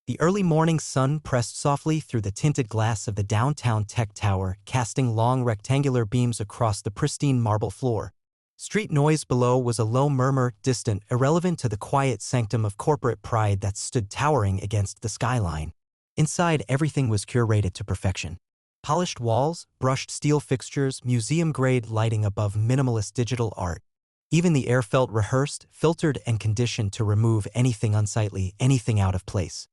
The early morning sun pressed softly through the tinted glass of the downtown tech tower, casting long rectangular beams across the pristine marble floor. Street noise below was a low murmur, distant, irrelevant to the quiet sanctum of corporate pride that stood towering against the skyline. Inside, everything was curated to perfection. Polished walls, brushed steel fixtures, museum-grade lighting above minimalist digital art. Even the air felt rehearsed, filtered, and conditioned to remove anything unsightly, anything out of place.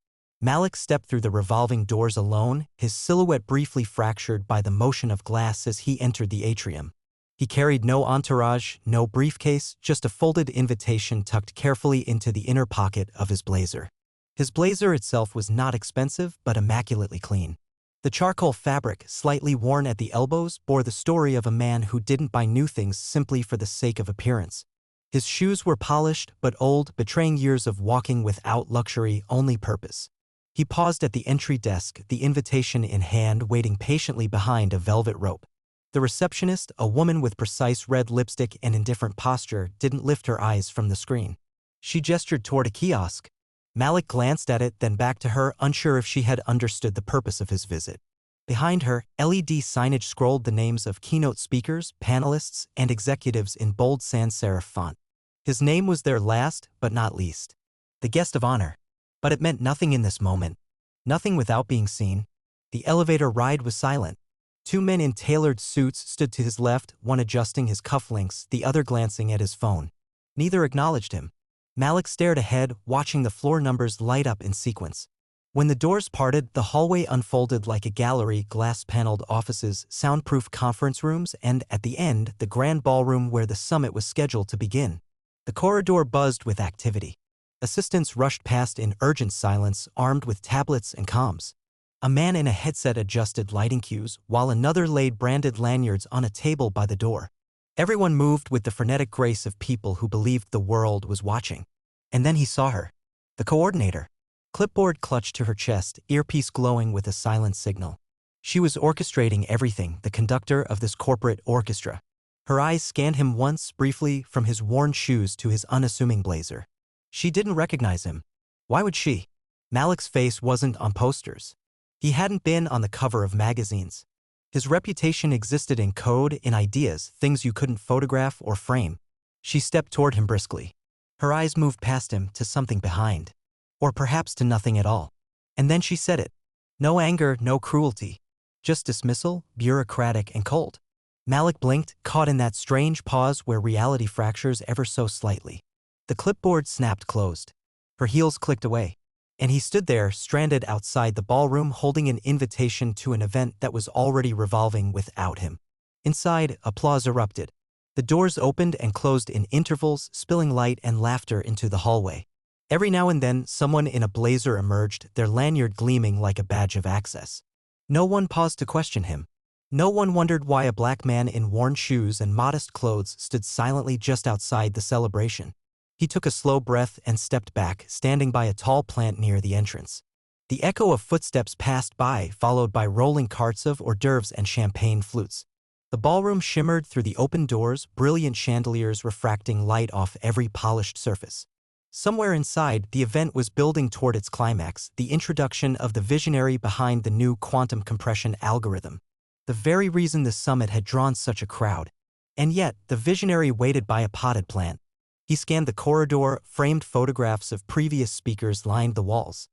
Malik stepped through the revolving doors alone, his silhouette briefly fractured by the motion of glass as he entered the atrium. He carried no entourage, no briefcase, just a folded invitation tucked carefully into the inner pocket of his blazer. His blazer itself was not expensive, but immaculately clean. The charcoal fabric, slightly worn at the elbows, bore the story of a man who didn't buy new things simply for the sake of appearance. His shoes were polished but old, betraying years of walking without luxury, only purpose. He paused at the entry desk, the invitation in hand, waiting patiently behind a velvet rope. The receptionist, a woman with precise red lipstick and indifferent posture, didn't lift her eyes from the screen. She gestured toward a kiosk. Malik glanced at it, then back to her, unsure if she had understood the purpose of his visit. Behind her, LED signage scrolled the names of keynote speakers, panelists, and executives in bold sans serif font. His name was there last, but not least. The guest of honor. But it meant nothing in this moment. Nothing without being seen. The elevator ride was silent. Two men in tailored suits stood to his left, one adjusting his cufflinks, the other glancing at his phone. Neither acknowledged him. Malik stared ahead, watching the floor numbers light up in sequence. When the doors parted, the hallway unfolded like a gallery, glass-paneled offices, soundproof conference rooms, and, at the end, the grand ballroom where the summit was scheduled to begin. The corridor buzzed with activity. Assistants rushed past in urgent silence, armed with tablets and comms. A man in a headset adjusted lighting cues, while another laid branded lanyards on a table by the door. Everyone moved with the frenetic grace of people who believed the world was watching. And then he saw her. The coordinator. Clipboard clutched to her chest, earpiece glowing with a silent signal. She was orchestrating everything, the conductor of this corporate orchestra. Her eyes scanned him once, briefly, from his worn shoes to his unassuming blazer. She didn't recognize him. Why would she? Malik's face wasn't on posters. He hadn't been on the cover of magazines. His reputation existed in code, in ideas, things you couldn't photograph or frame. She stepped toward him briskly. Her eyes moved past him to something behind. Or perhaps to nothing at all. And then she said it. No anger, no cruelty. Just dismissal, bureaucratic and cold. Malik blinked, caught in that strange pause where reality fractures ever so slightly. The clipboard snapped closed. Her heels clicked away. And he stood there, stranded outside the ballroom, holding an invitation to an event that was already revolving without him. Inside, applause erupted. The doors opened and closed in intervals, spilling light and laughter into the hallway. Every now and then, someone in a blazer emerged, their lanyard gleaming like a badge of access. No one paused to question him. No one wondered why a black man in worn shoes and modest clothes stood silently just outside the celebration. He took a slow breath and stepped back, standing by a tall plant near the entrance. The echo of footsteps passed by, followed by rolling carts of hors d'oeuvres and champagne flutes. The ballroom shimmered through the open doors, brilliant chandeliers refracting light off every polished surface. Somewhere inside, the event was building toward its climax, the introduction of the visionary behind the new quantum compression algorithm. The very reason the summit had drawn such a crowd. And yet, the visionary waited by a potted plant. He scanned the corridor, framed photographs of previous speakers lined the walls.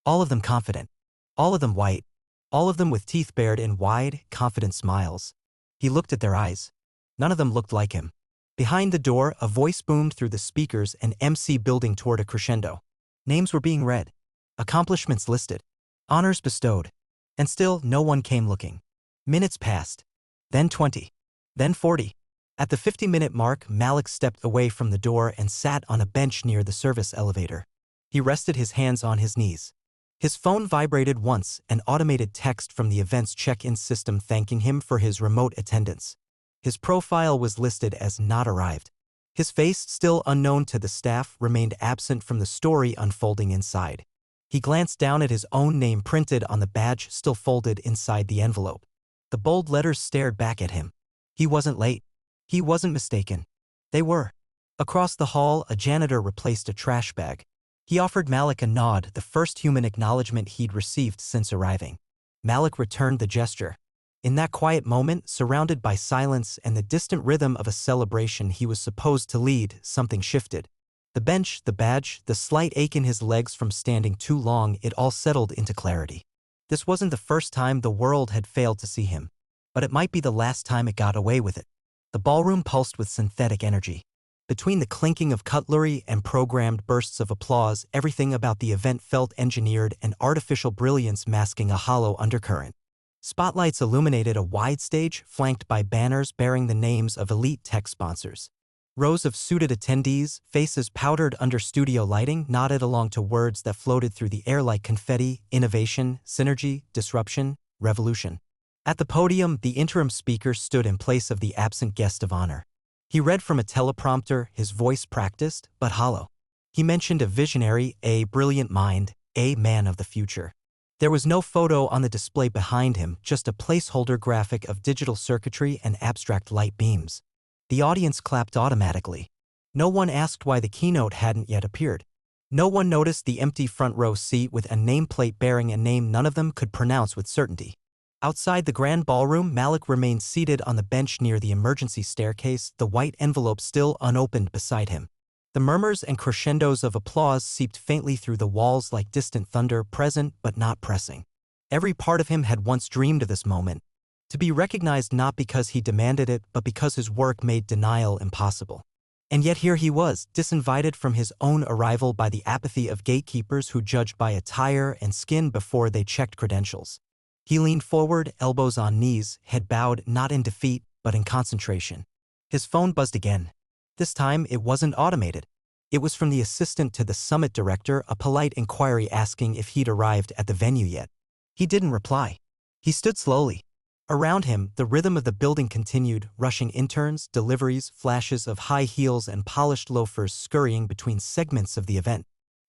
All of them confident. All of them white. All of them with teeth bared in wide, confident smiles. He looked at their eyes. None of them looked like him. Behind the door, a voice boomed through the speakers, an MC building toward a crescendo. Names were being read. Accomplishments listed. Honors bestowed. And still, no one came looking. Minutes passed. Then 20. Then 40. At the 50-minute mark, Malik stepped away from the door and sat on a bench near the service elevator. He rested his hands on his knees. His phone vibrated once, an automated text from the event's check-in system thanking him for his remote attendance. His profile was listed as not arrived. His face, still unknown to the staff, remained absent from the story unfolding inside. He glanced down at his own name printed on the badge still folded inside the envelope. The bold letters stared back at him. He wasn't late. He wasn't mistaken. They were. Across the hall, a janitor replaced a trash bag. He offered Malik a nod, the first human acknowledgement he'd received since arriving. Malik returned the gesture. In that quiet moment, surrounded by silence and the distant rhythm of a celebration he was supposed to lead, something shifted. The bench, the badge, the slight ache in his legs from standing too long, it all settled into clarity. This wasn't the first time the world had failed to see him, but it might be the last time it got away with it. The ballroom pulsed with synthetic energy. Between the clinking of cutlery and programmed bursts of applause, everything about the event felt engineered, an artificial brilliance masking a hollow undercurrent. Spotlights illuminated a wide stage, flanked by banners bearing the names of elite tech sponsors. Rows of suited attendees, faces powdered under studio lighting, nodded along to words that floated through the air like confetti: innovation, synergy, disruption, revolution. At the podium, the interim speaker stood in place of the absent guest of honor. He read from a teleprompter, his voice practiced, but hollow. He mentioned a visionary, a brilliant mind, a man of the future. There was no photo on the display behind him, just a placeholder graphic of digital circuitry and abstract light beams. The audience clapped automatically. No one asked why the keynote hadn't yet appeared. No one noticed the empty front row seat with a nameplate bearing a name none of them could pronounce with certainty. Outside the grand ballroom, Malik remained seated on the bench near the emergency staircase, the white envelope still unopened beside him. The murmurs and crescendos of applause seeped faintly through the walls like distant thunder, present but not pressing. Every part of him had once dreamed of this moment, to be recognized not because he demanded it, but because his work made denial impossible. And yet here he was, disinvited from his own arrival by the apathy of gatekeepers who judged by attire and skin before they checked credentials. He leaned forward, elbows on knees, head bowed, not in defeat, but in concentration. His phone buzzed again. This time, it wasn't automated. It was from the assistant to the summit director, a polite inquiry asking if he'd arrived at the venue yet. He didn't reply. He stood slowly. Around him, the rhythm of the building continued, rushing interns, deliveries, flashes of high heels and polished loafers scurrying between segments of the event.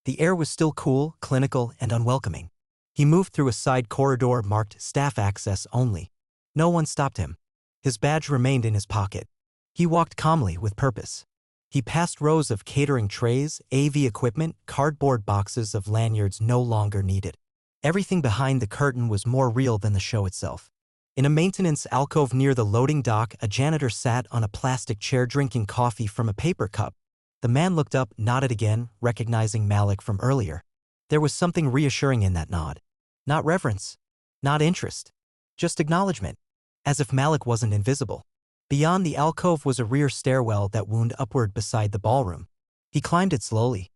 The air was still cool, clinical, and unwelcoming. He moved through a side corridor marked Staff Access Only. No one stopped him. His badge remained in his pocket. He walked calmly with purpose. He passed rows of catering trays, AV equipment, cardboard boxes of lanyards no longer needed. Everything behind the curtain was more real than the show itself. In a maintenance alcove near the loading dock, a janitor sat on a plastic chair drinking coffee from a paper cup. The man looked up, nodded again, recognizing Malik from earlier. There was something reassuring in that nod. Not reverence. Not interest. Just acknowledgement. As if Malik wasn't invisible. Beyond the alcove was a rear stairwell that wound upward beside the ballroom. He climbed it slowly.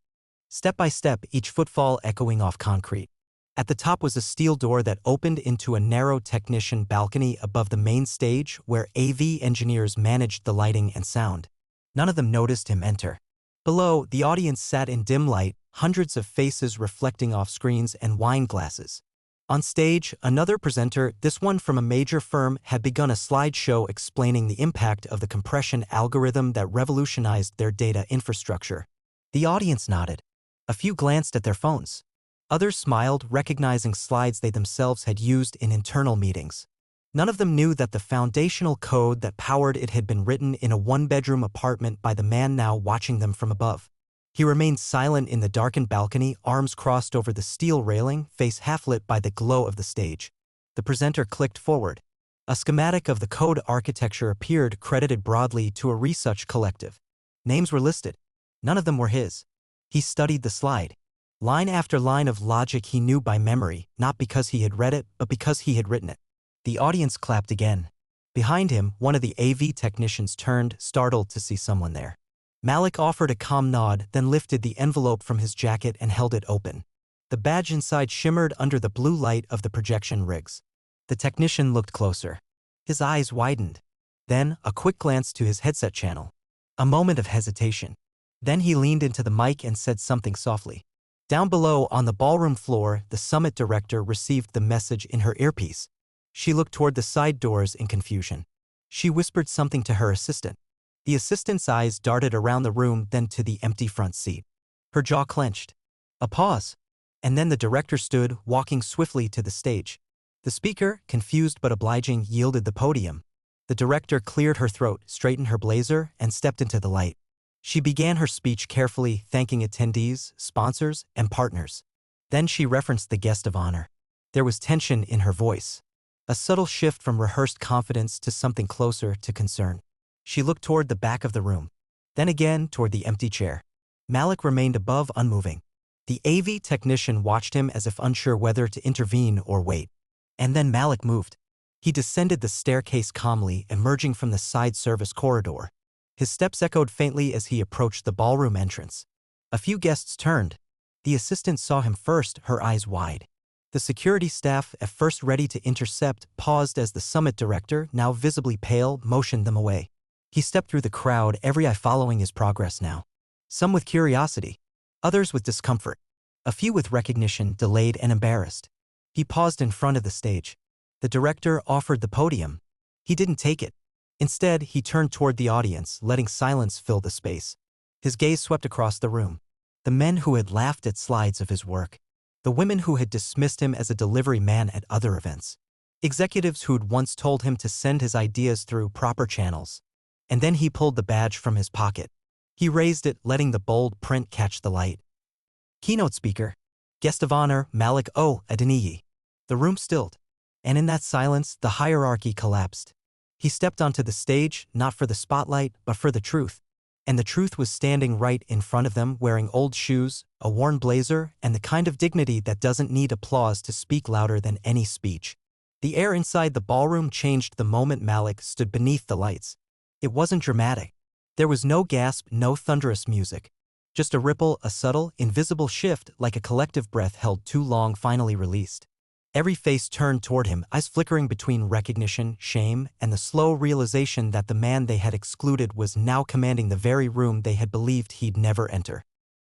Step by step, each footfall echoing off concrete. At the top was a steel door that opened into a narrow technician balcony above the main stage where AV engineers managed the lighting and sound. None of them noticed him enter. Below, the audience sat in dim light, hundreds of faces reflecting off screens and wine glasses. On stage, another presenter, this one from a major firm, had begun a slideshow explaining the impact of the compression algorithm that revolutionized their data infrastructure. The audience nodded. A few glanced at their phones. Others smiled, recognizing slides they themselves had used in internal meetings. None of them knew that the foundational code that powered it had been written in a one-bedroom apartment by the man now watching them from above. He remained silent in the darkened balcony, arms crossed over the steel railing, face half-lit by the glow of the stage. The presenter clicked forward. A schematic of the code architecture appeared, credited broadly to a research collective. Names were listed. None of them were his. He studied the slide. Line after line of logic he knew by memory, not because he had read it, but because he had written it. The audience clapped again. Behind him, one of the AV technicians turned, startled to see someone there. Malik offered a calm nod, then lifted the envelope from his jacket and held it open. The badge inside shimmered under the blue light of the projection rigs. The technician looked closer. His eyes widened. Then, a quick glance to his headset channel. A moment of hesitation. Then he leaned into the mic and said something softly. Down below, on the ballroom floor, the summit director received the message in her earpiece. She looked toward the side doors in confusion. She whispered something to her assistant. The assistant's eyes darted around the room, then to the empty front seat. Her jaw clenched. A pause. And then the director stood, walking swiftly to the stage. The speaker, confused but obliging, yielded the podium. The director cleared her throat, straightened her blazer, and stepped into the light. She began her speech carefully, thanking attendees, sponsors, and partners. Then she referenced the guest of honor. There was tension in her voice. A subtle shift from rehearsed confidence to something closer to concern. She looked toward the back of the room. Then again toward the empty chair. Malik remained above, unmoving. The AV technician watched him as if unsure whether to intervene or wait. And then Malik moved. He descended the staircase calmly, emerging from the side service corridor. His steps echoed faintly as he approached the ballroom entrance. A few guests turned. The assistant saw him first, her eyes wide. The security staff, at first ready to intercept, paused as the summit director, now visibly pale, motioned them away. He stepped through the crowd, every eye following his progress now. Some with curiosity, others with discomfort, a few with recognition, delayed and embarrassed. He paused in front of the stage. The director offered the podium. He didn't take it. Instead, he turned toward the audience, letting silence fill the space. His gaze swept across the room. The men who had laughed at slides of his work. The women who had dismissed him as a delivery man at other events. Executives who'd once told him to send his ideas through proper channels. And then he pulled the badge from his pocket. He raised it, letting the bold print catch the light. Keynote speaker. Guest of honor, Malik Adeniyi. The room stilled. And in that silence, the hierarchy collapsed. He stepped onto the stage, not for the spotlight, but for the truth. And the truth was standing right in front of them, wearing old shoes, a worn blazer, and the kind of dignity that doesn't need applause to speak louder than any speech. The air inside the ballroom changed the moment Malik stood beneath the lights. It wasn't dramatic. There was no gasp, no thunderous music. Just a ripple, a subtle, invisible shift, like a collective breath held too long finally released. Every face turned toward him, eyes flickering between recognition, shame, and the slow realization that the man they had excluded was now commanding the very room they had believed he'd never enter.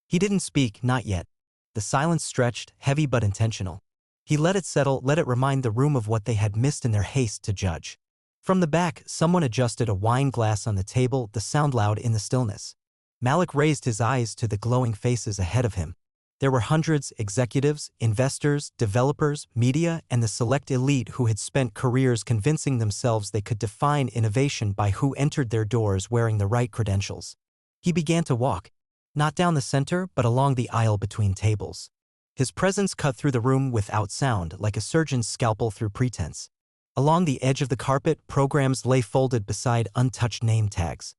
He didn't speak, not yet. The silence stretched, heavy but intentional. He let it settle, let it remind the room of what they had missed in their haste to judge. From the back, someone adjusted a wine glass on the table, the sound loud in the stillness. Malik raised his eyes to the glowing faces ahead of him. There were hundreds, executives, investors, developers, media, and the select elite who had spent careers convincing themselves they could define innovation by who entered their doors wearing the right credentials. He began to walk, not down the center, but along the aisle between tables. His presence cut through the room without sound, like a surgeon's scalpel through pretense. Along the edge of the carpet, programs lay folded beside untouched name tags.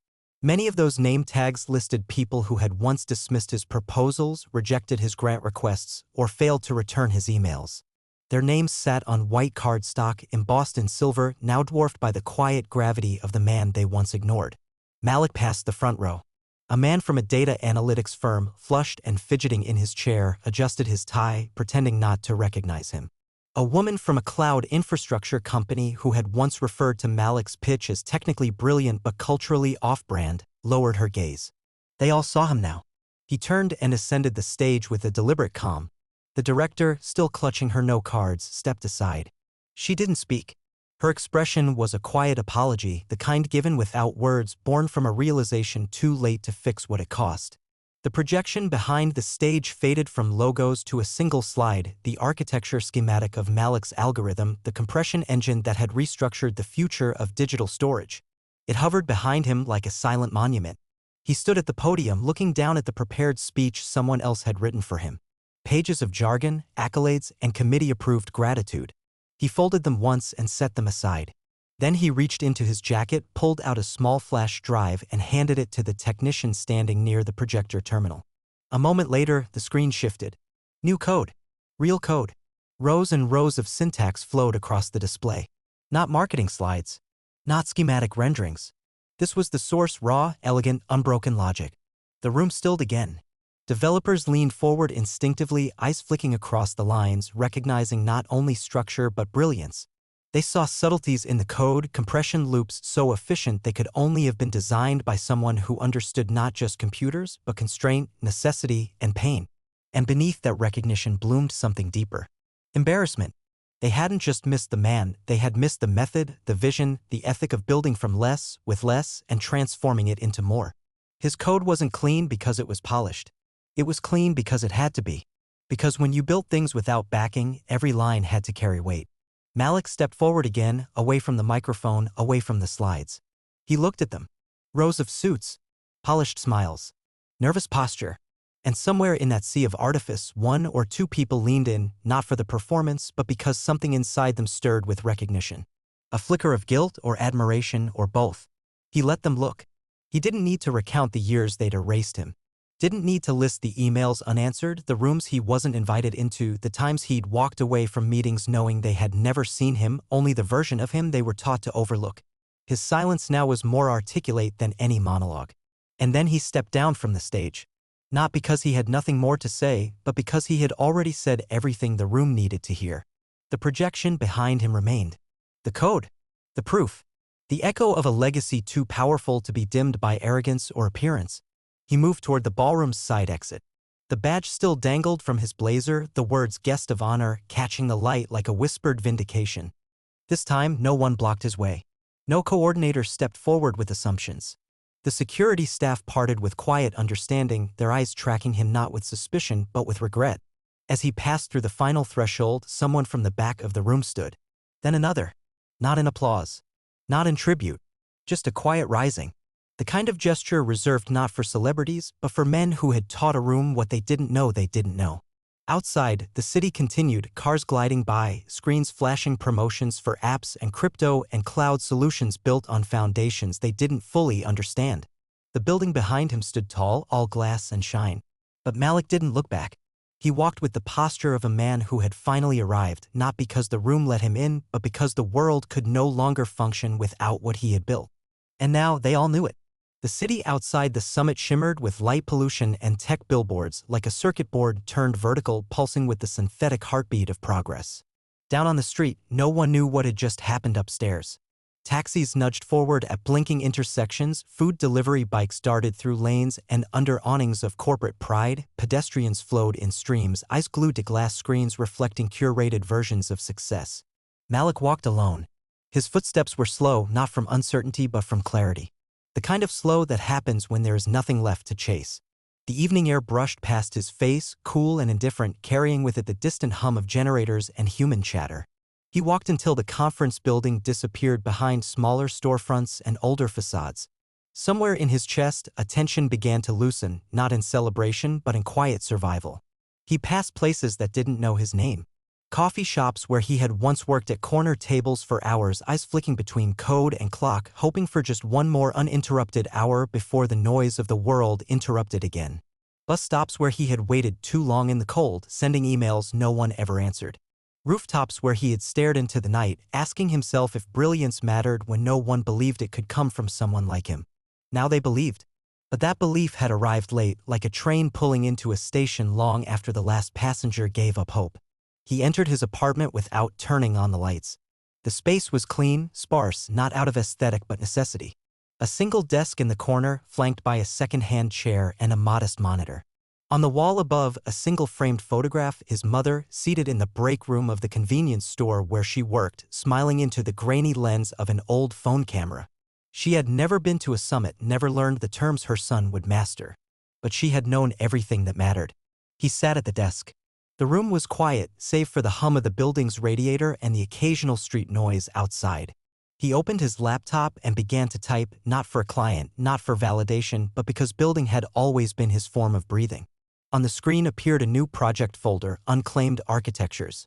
Many of those name tags listed people who had once dismissed his proposals, rejected his grant requests, or failed to return his emails. Their names sat on white cardstock embossed in silver, now dwarfed by the quiet gravity of the man they once ignored. Malik passed the front row. A man from a data analytics firm, flushed and fidgeting in his chair, adjusted his tie, pretending not to recognize him. A woman from a cloud infrastructure company who had once referred to Malik's pitch as technically brilliant but culturally off-brand, lowered her gaze. They all saw him now. He turned and ascended the stage with a deliberate calm. The director, still clutching her note cards, stepped aside. She didn't speak. Her expression was a quiet apology, the kind given without words, born from a realization too late to fix what it cost. The projection behind the stage faded from logos to a single slide, the architecture schematic of Malik's algorithm, the compression engine that had restructured the future of digital storage. It hovered behind him like a silent monument. He stood at the podium, looking down at the prepared speech someone else had written for him. Pages of jargon, accolades, and committee-approved gratitude. He folded them once and set them aside. Then he reached into his jacket, pulled out a small flash drive, and handed it to the technician standing near the projector terminal. A moment later, the screen shifted. New code. Real code. Rows and rows of syntax flowed across the display. Not marketing slides. Not schematic renderings. This was the source, raw, elegant, unbroken logic. The room stilled again. Developers leaned forward instinctively, eyes flicking across the lines, recognizing not only structure but brilliance. They saw subtleties in the code, compression loops so efficient they could only have been designed by someone who understood not just computers, but constraint, necessity, and pain. And beneath that recognition bloomed something deeper. Embarrassment. They hadn't just missed the man, they had missed the method, the vision, the ethic of building from less, with less, and transforming it into more. His code wasn't clean because it was polished. It was clean because it had to be. Because when you built things without backing, every line had to carry weight. Malik stepped forward again, away from the microphone, away from the slides. He looked at them. Rows of suits. polished smiles, nervous posture. And somewhere in that sea of artifice, one or two people leaned in, not for the performance, but because something inside them stirred with recognition. A flicker of guilt or admiration or both. He let them look. He didn't need to recount the years they'd erased him. Didn't need to list the emails unanswered, the rooms he wasn't invited into, the times he'd walked away from meetings knowing they had never seen him, only the version of him they were taught to overlook. His silence now was more articulate than any monologue. And then he stepped down from the stage. Not because he had nothing more to say, but because he had already said everything the room needed to hear. The projection behind him remained. The code. The proof. The echo of a legacy too powerful to be dimmed by arrogance or appearance. He moved toward the ballroom's side exit. The badge still dangled from his blazer, the words guest of honor catching the light like a whispered vindication. This time, no one blocked his way. No coordinator stepped forward with assumptions. The security staff parted with quiet understanding, their eyes tracking him not with suspicion but with regret. As he passed through the final threshold, someone from the back of the room stood. Then another. Not in applause. Not in tribute. Just a quiet rising. The kind of gesture reserved not for celebrities, but for men who had taught a room what they didn't know they didn't know. Outside, the city continued, cars gliding by, screens flashing promotions for apps and crypto and cloud solutions built on foundations they didn't fully understand. The building behind him stood tall, all glass and shine. But Malik didn't look back. He walked with the posture of a man who had finally arrived, not because the room let him in, but because the world could no longer function without what he had built. And now they all knew it. The city outside the summit shimmered with light pollution and tech billboards like a circuit board turned vertical, pulsing with the synthetic heartbeat of progress. Down on the street, no one knew what had just happened upstairs. Taxis nudged forward at blinking intersections, food delivery bikes darted through lanes, and under awnings of corporate pride, pedestrians flowed in streams, eyes glued to glass screens reflecting curated versions of success. Malik walked alone. His footsteps were slow, not from uncertainty but from clarity. The kind of slow that happens when there is nothing left to chase. The evening air brushed past his face, cool and indifferent, carrying with it the distant hum of generators and human chatter. He walked until the conference building disappeared behind smaller storefronts and older facades. Somewhere in his chest, a tension began to loosen, not in celebration but in quiet survival. He passed places that didn't know his name. Coffee shops where he had once worked at corner tables for hours, eyes flicking between code and clock, hoping for just one more uninterrupted hour before the noise of the world interrupted again. Bus stops where he had waited too long in the cold, sending emails no one ever answered. Rooftops where he had stared into the night, asking himself if brilliance mattered when no one believed it could come from someone like him. Now they believed. But that belief had arrived late, like a train pulling into a station long after the last passenger gave up hope. He entered his apartment without turning on the lights. The space was clean, sparse, not out of aesthetic but necessity. A single desk in the corner, flanked by a second-hand chair and a modest monitor. On the wall above, a single framed photograph, his mother, seated in the break room of the convenience store where she worked, smiling into the grainy lens of an old phone camera. She had never been to a summit, never learned the terms her son would master. But she had known everything that mattered. He sat at the desk. The room was quiet, save for the hum of the building's radiator and the occasional street noise outside. He opened his laptop and began to type, not for a client, not for validation, but because building had always been his form of breathing. On the screen appeared a new project folder, Unclaimed Architectures.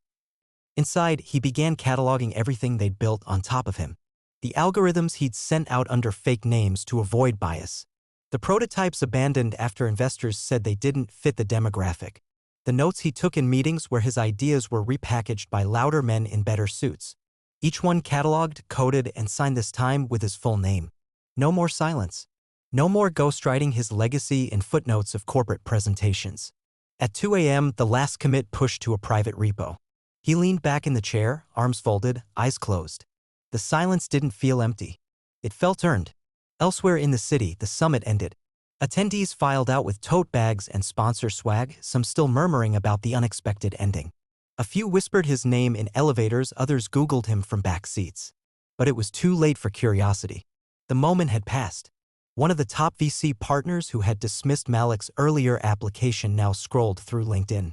Inside, he began cataloging everything they'd built on top of him. The algorithms he'd sent out under fake names to avoid bias. The prototypes abandoned after investors said they didn't fit the demographic. The notes he took in meetings where his ideas were repackaged by louder men in better suits. Each one cataloged, coded, and signed this time with his full name. No more silence. No more ghostwriting his legacy in footnotes of corporate presentations. At 2 a.m., the last commit pushed to a private repo. He leaned back in the chair, arms folded, eyes closed. The silence didn't feel empty. It felt earned. Elsewhere in the city, the summit ended. Attendees filed out with tote bags and sponsor swag, some still murmuring about the unexpected ending. A few whispered his name in elevators, others Googled him from back seats. But it was too late for curiosity. The moment had passed. One of the top VC partners who had dismissed Malik's earlier application now scrolled through LinkedIn.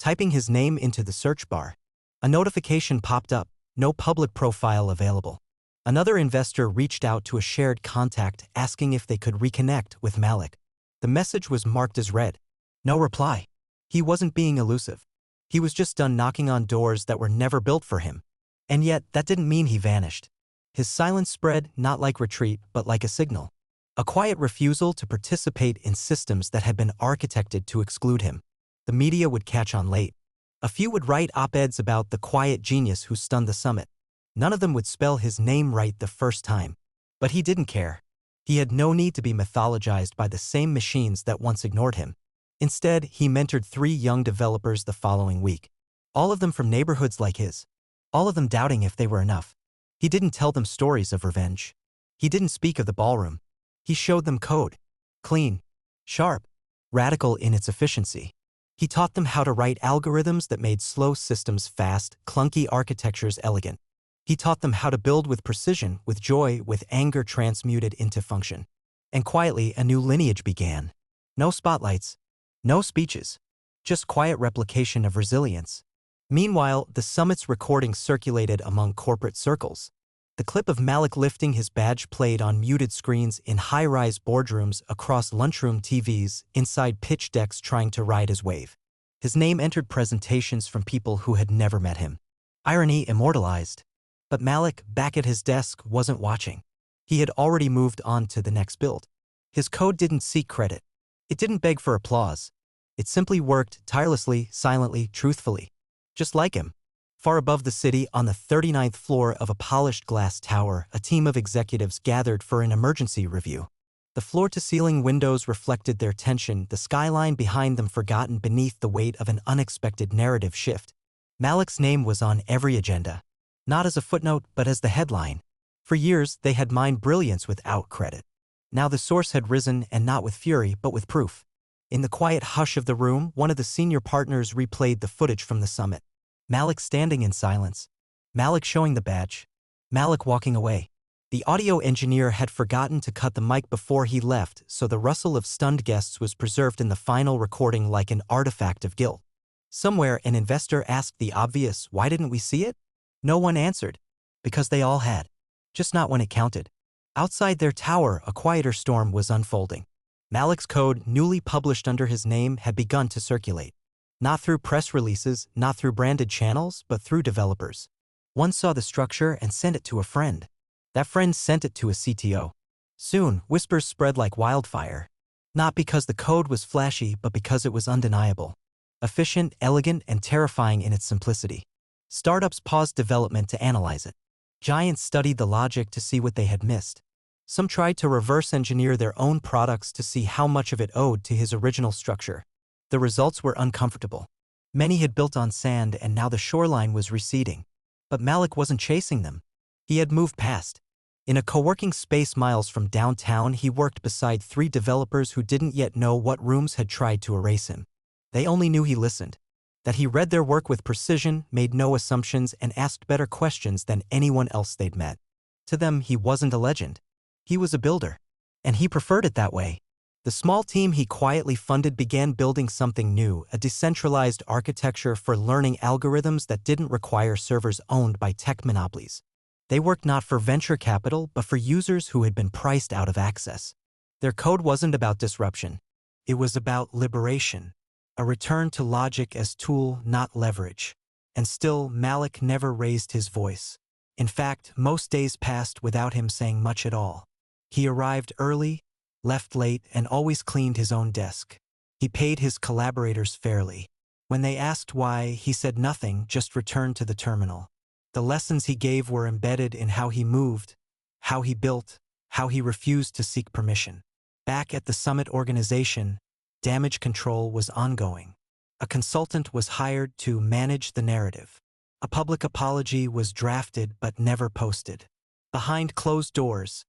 Typing his name into the search bar, a notification popped up, no public profile available. Another investor reached out to a shared contact asking if they could reconnect with Malik. The message was marked as read. No reply. He wasn't being elusive. He was just done knocking on doors that were never built for him. And yet, that didn't mean he vanished. His silence spread not like retreat, but like a signal. A quiet refusal to participate in systems that had been architected to exclude him. The media would catch on late. A few would write op-eds about the quiet genius who stunned the summit. None of them would spell his name right the first time. But he didn't care. He had no need to be mythologized by the same machines that once ignored him. Instead, he mentored 3 young developers the following week. All of them from neighborhoods like his. All of them doubting if they were enough. He didn't tell them stories of revenge. He didn't speak of the ballroom. He showed them code. Clean. Sharp. Radical in its efficiency. He taught them how to write algorithms that made slow systems fast, clunky architectures elegant. He taught them how to build with precision, with joy, with anger transmuted into function. And quietly, a new lineage began. No spotlights. No speeches. Just quiet replication of resilience. Meanwhile, the summit's recording circulated among corporate circles. The clip of Malik lifting his badge played on muted screens in high-rise boardrooms, across lunchroom TVs, inside pitch decks trying to ride his wave. His name entered presentations from people who had never met him. Irony immortalized. But Malik, back at his desk, wasn't watching. He had already moved on to the next build. His code didn't seek credit. It didn't beg for applause. It simply worked tirelessly, silently, truthfully. Just like him. Far above the city, on the 39th floor of a polished glass tower, a team of executives gathered for an emergency review. The floor-to-ceiling windows reflected their tension, the skyline behind them forgotten beneath the weight of an unexpected narrative shift. Malik's name was on every agenda. Not as a footnote, but as the headline. For years, they had mined brilliance without credit. Now the source had risen, and not with fury, but with proof. In the quiet hush of the room, one of the senior partners replayed the footage from the summit. Malik standing in silence. Malik showing the badge. Malik walking away. The audio engineer had forgotten to cut the mic before he left, so the rustle of stunned guests was preserved in the final recording like an artifact of guilt. Somewhere, an investor asked the obvious, "Why didn't we see it?" No one answered. Because they all had. Just not when it counted. Outside their tower, a quieter storm was unfolding. Malik's code, newly published under his name, had begun to circulate. Not through press releases, not through branded channels, but through developers. One saw the structure and sent it to a friend. That friend sent it to a CTO. Soon, whispers spread like wildfire. Not because the code was flashy, but because it was undeniable. Efficient, elegant, and terrifying in its simplicity. Startups paused development to analyze it. Giants studied the logic to see what they had missed. Some tried to reverse engineer their own products to see how much of it owed to his original structure. The results were uncomfortable. Many had built on sand, and now the shoreline was receding. But Malik wasn't chasing them. He had moved past. In a co-working space miles from downtown, he worked beside 3 developers who didn't yet know what rooms had tried to erase him. They only knew he listened. That he read their work with precision, made no assumptions, and asked better questions than anyone else they'd met. To them, he wasn't a legend. He was a builder. And he preferred it that way. The small team he quietly funded began building something new, a decentralized architecture for learning algorithms that didn't require servers owned by tech monopolies. They worked not for venture capital, but for users who had been priced out of access. Their code wasn't about disruption. It was about liberation. A return to logic as tool, not leverage. And still, Malik never raised his voice. In fact, most days passed without him saying much at all. He arrived early, left late, and always cleaned his own desk. He paid his collaborators fairly. When they asked why, he said nothing, just returned to the terminal. The lessons he gave were embedded in how he moved, how he built, how he refused to seek permission. Back at the summit organization, damage control was ongoing. A consultant was hired to manage the narrative. A public apology was drafted but never posted. Behind closed doors,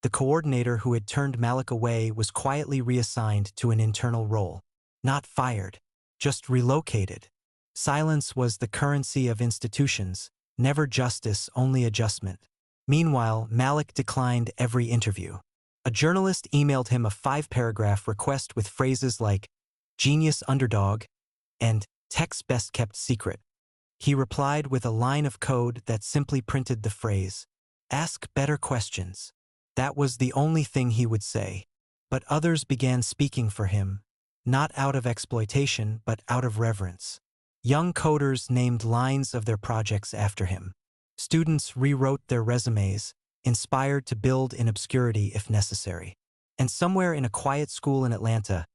the coordinator who had turned Malik away was quietly reassigned to an internal role. Not fired, just relocated. Silence was the currency of institutions, never justice, only adjustment. Meanwhile, Malik declined every interview. A journalist emailed him a 5-paragraph request with phrases like, "genius underdog," and "tech's best-kept secret." He replied with a line of code that simply printed the phrase, Ask better questions. That was the only thing he would say. But others began speaking for him, not out of exploitation but out of reverence. Young coders named lines of their projects after him. Students rewrote their resumes, inspired to build in obscurity if necessary. And somewhere in a quiet school in Atlanta,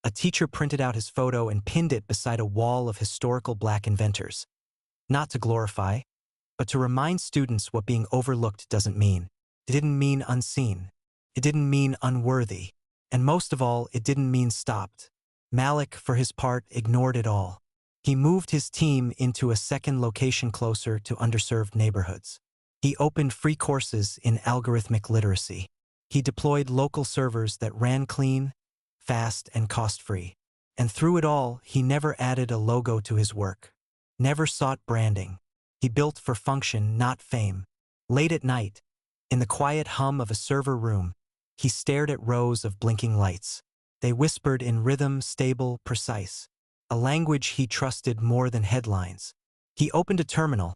a teacher printed out his photo and pinned it beside a wall of historical Black inventors. Not to glorify, but to remind students what being overlooked doesn't mean. It didn't mean unseen. It didn't mean unworthy. And most of all, it didn't mean stopped. Malik, for his part, ignored it all. He moved his team into a second location closer to underserved neighborhoods. He opened free courses in algorithmic literacy. He deployed local servers that ran clean, fast, and cost-free. And through it all, he never added a logo to his work. Never sought branding. He built for function, not fame. Late at night, in the quiet hum of a server room, he stared at rows of blinking lights. They whispered in rhythm, stable, precise. A language he trusted more than headlines. He opened a terminal,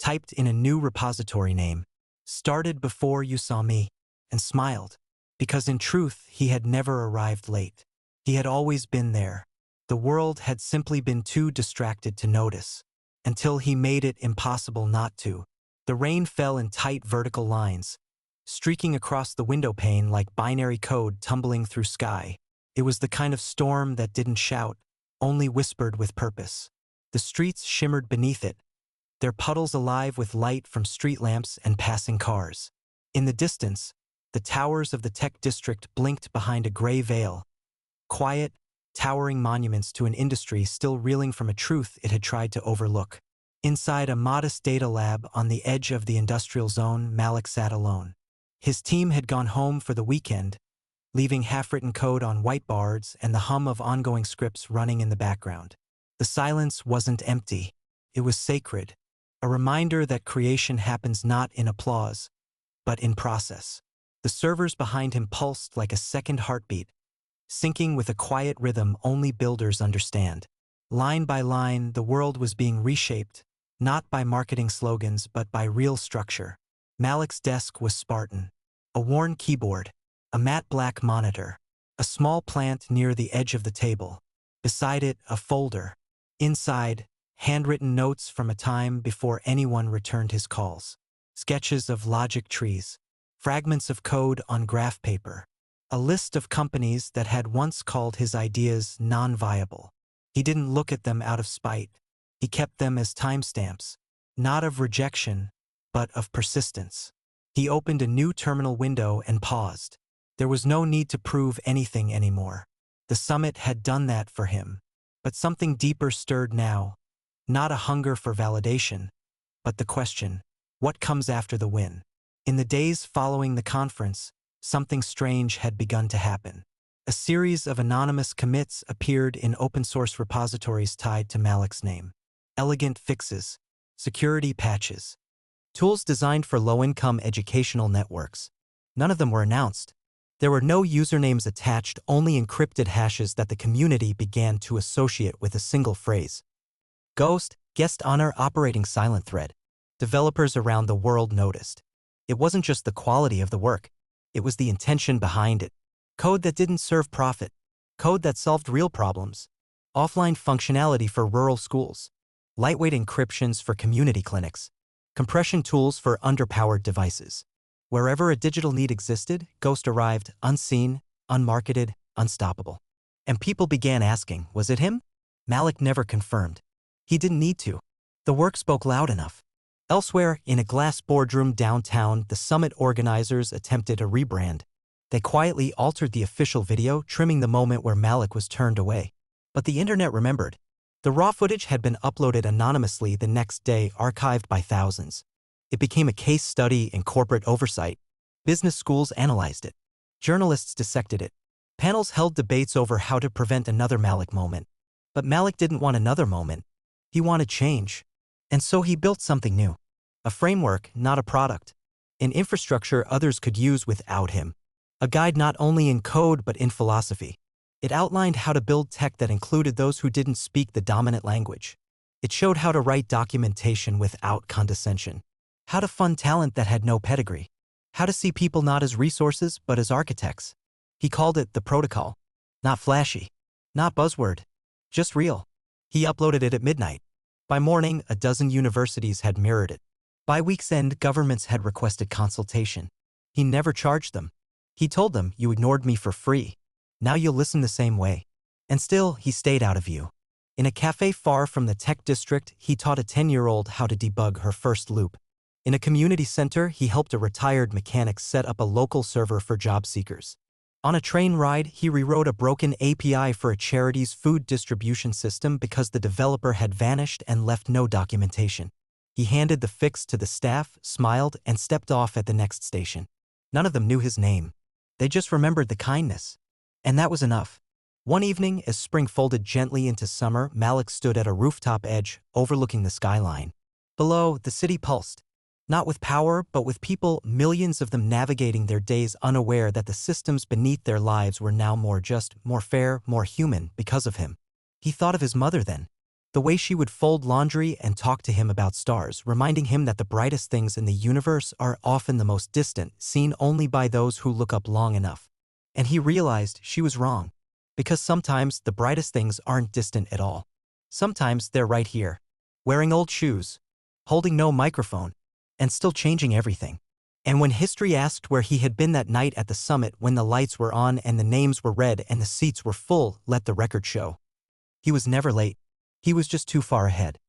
typed in a new repository name, started before you saw me, and smiled. Because in truth, he had never arrived late. He had always been there. The world had simply been too distracted to notice. Until he made it impossible not to. The rain fell in tight vertical lines, streaking across the window pane like binary code tumbling through sky. It was the kind of storm that didn't shout, only whispered with purpose. The streets shimmered beneath it, their puddles alive with light from street lamps and passing cars. In the distance, the towers of the tech district blinked behind a gray veil. Quiet, towering monuments to an industry still reeling from a truth it had tried to overlook. Inside a modest data lab on the edge of the industrial zone, Malik sat alone. His team had gone home for the weekend, leaving half-written code on whiteboards and the hum of ongoing scripts running in the background. The silence wasn't empty. It was sacred, a reminder that creation happens not in applause, but in process. The servers behind him pulsed like a second heartbeat, syncing with a quiet rhythm only builders understand. Line by line, the world was being reshaped, not by marketing slogans but by real structure. Malik's desk was Spartan. A worn keyboard, a matte black monitor, a small plant near the edge of the table. Beside it, a folder. Inside, handwritten notes from a time before anyone returned his calls. Sketches of logic trees, fragments of code on graph paper, a list of companies that had once called his ideas non-viable. He didn't look at them out of spite. He kept them as timestamps, not of rejection, but of persistence. He opened a new terminal window and paused. There was no need to prove anything anymore. The summit had done that for him. But something deeper stirred now. Not a hunger for validation, but the question, what comes after the win? In the days following the conference, something strange had begun to happen. A series of anonymous commits appeared in open-source repositories tied to Malik's name. Elegant fixes, security patches, tools designed for low-income educational networks. None of them were announced. There were no usernames attached, only encrypted hashes that the community began to associate with a single phrase. Ghost, guest honor operating silent thread. Developers around the world noticed. It wasn't just the quality of the work. It was the intention behind it. Code that didn't serve profit. Code that solved real problems. Offline functionality for rural schools. Lightweight encryptions for community clinics. Compression tools for underpowered devices. Wherever a digital need existed, Ghost arrived, unseen, unmarketed, unstoppable. And people began asking, was it him? Malik never confirmed. He didn't need to. The work spoke loud enough. Elsewhere, in a glass boardroom downtown, the summit organizers attempted a rebrand. They quietly altered the official video, trimming the moment where Malik was turned away. But the internet remembered. The raw footage had been uploaded anonymously the next day, archived by thousands. It became a case study in corporate oversight. Business schools analyzed it. Journalists dissected it. Panels held debates over how to prevent another Malik moment. But Malik didn't want another moment. He wanted change. And so he built something new. A framework, not a product. An infrastructure others could use without him. A guide not only in code but in philosophy. It outlined how to build tech that included those who didn't speak the dominant language. It showed how to write documentation without condescension. How to fund talent that had no pedigree. How to see people not as resources but as architects. He called it the protocol. Not flashy. Not buzzword. Just real. He uploaded it at midnight. By morning, a dozen universities had mirrored it. By week's end, governments had requested consultation. He never charged them. He told them, "You ignored me for free. Now you'll listen the same way." And still, he stayed out of view. In a cafe far from the tech district, he taught a 10-year-old how to debug her first loop. In a community center, he helped a retired mechanic set up a local server for job seekers. On a train ride, he rewrote a broken API for a charity's food distribution system because the developer had vanished and left no documentation. He handed the fix to the staff, smiled, and stepped off at the next station. None of them knew his name. They just remembered the kindness. And that was enough. One evening, as spring folded gently into summer, Malik stood at a rooftop edge, overlooking the skyline. Below, the city pulsed. Not with power, but with people, millions of them navigating their days unaware that the systems beneath their lives were now more just, more fair, more human because of him. He thought of his mother then. The way she would fold laundry and talk to him about stars, reminding him that the brightest things in the universe are often the most distant, seen only by those who look up long enough. And he realized she was wrong. Because sometimes the brightest things aren't distant at all. Sometimes they're right here. Wearing old shoes. Holding no microphone. And still changing everything. And when history asked where he had been that night at the summit when the lights were on and the names were read and the seats were full, let the record show. He was never late. He was just too far ahead.